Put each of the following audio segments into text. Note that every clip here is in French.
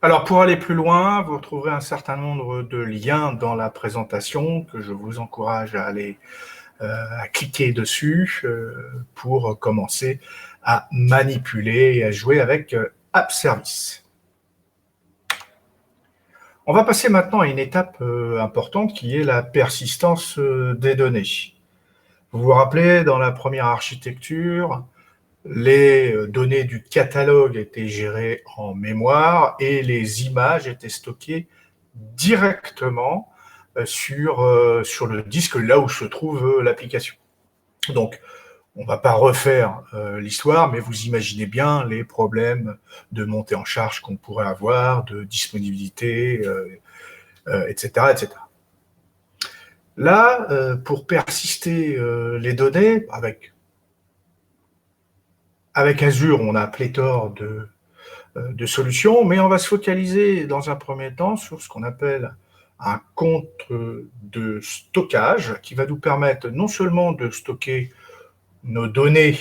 Alors, pour aller plus loin, vous retrouverez un certain nombre de liens dans la présentation que je vous encourage à aller à cliquer dessus pour commencer à manipuler et à jouer avec App Service. On va passer maintenant à une étape importante qui est la persistance des données. Vous vous rappelez, dans la première architecture, les données du catalogue étaient gérées en mémoire et les images étaient stockées directement sur le disque, là où se trouve l'application. Donc, on ne va pas refaire l'histoire, mais vous imaginez bien les problèmes de montée en charge qu'on pourrait avoir, de disponibilité, etc., etc. Là, pour persister les données, avec Azure, on a pléthore de solutions, mais on va se focaliser dans un premier temps sur ce qu'on appelle un compte de stockage qui va nous permettre non seulement de stocker nos données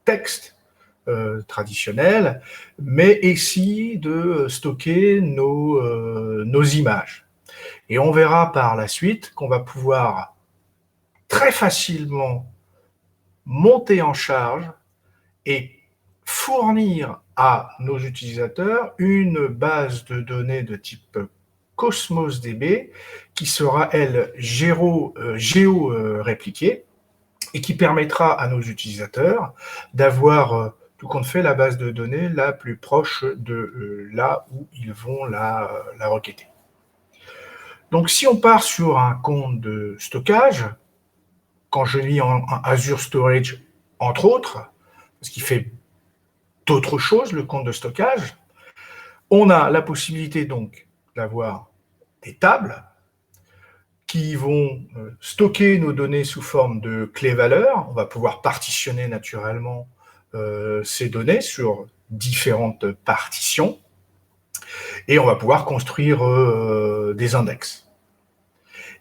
texte traditionnelles, mais aussi de stocker nos images. Et on verra par la suite qu'on va pouvoir très facilement monter en charge et fournir à nos utilisateurs une base de données de type Cosmos DB qui sera, elle, géo-répliquée et qui permettra à nos utilisateurs d'avoir, tout compte fait, la base de données la plus proche de là où ils vont la requêter. Donc, si on part sur un compte de stockage, quand je lis en Azure Storage, entre autres, parce qu'il fait d'autres choses, le compte de stockage, on a la possibilité donc d'avoir des tables qui vont stocker nos données sous forme de clés-valeurs. On va pouvoir partitionner naturellement ces données sur différentes partitions et on va pouvoir construire des index.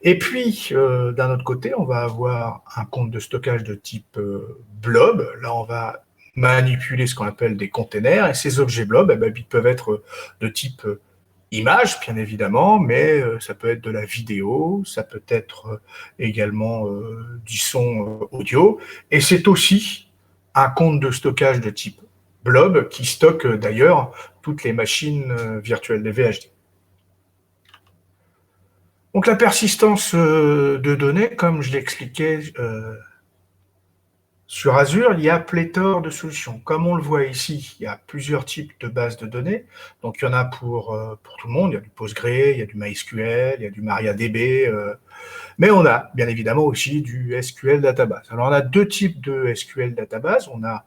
Et puis, d'un autre côté, on va avoir un compte de stockage de type blob. Là, on va manipuler ce qu'on appelle des containers. Et ces objets blob, ils peuvent être de type image, bien évidemment, mais ça peut être de la vidéo, ça peut être également du son audio. Et c'est aussi un compte de stockage de type blob qui stocke d'ailleurs toutes les machines virtuelles, les VHD. Donc la persistance de données, comme je l'expliquais sur Azure, il y a pléthore de solutions. Comme on le voit ici, il y a plusieurs types de bases de données. Donc il y en a pour tout le monde. Il y a du Postgre, il y a du MySQL, il y a du MariaDB. Mais on a bien évidemment aussi du SQL Database. Alors on a deux types de SQL Database. On a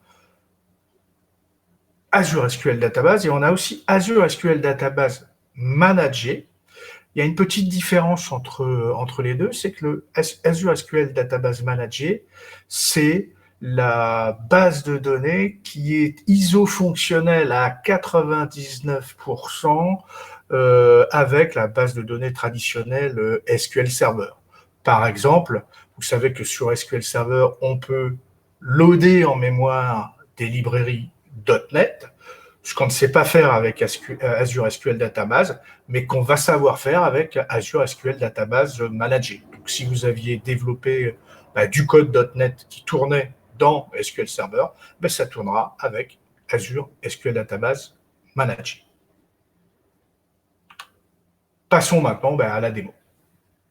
Azure SQL Database et on a aussi Azure SQL Database Managé. Il y a une petite différence entre les deux, c'est que le Azure SQL Database Manager, c'est la base de données qui est ISO-fonctionnelle à 99% avec la base de données traditionnelle SQL Server. Par exemple, vous savez que sur SQL Server, on peut loader en mémoire des librairies .NET, ce qu'on ne sait pas faire avec Azure SQL Database, mais qu'on va savoir faire avec Azure SQL Database Manager. Donc, si vous aviez développé du code .NET qui tournait dans SQL Server, ça tournera avec Azure SQL Database Manager. Passons maintenant à la démo.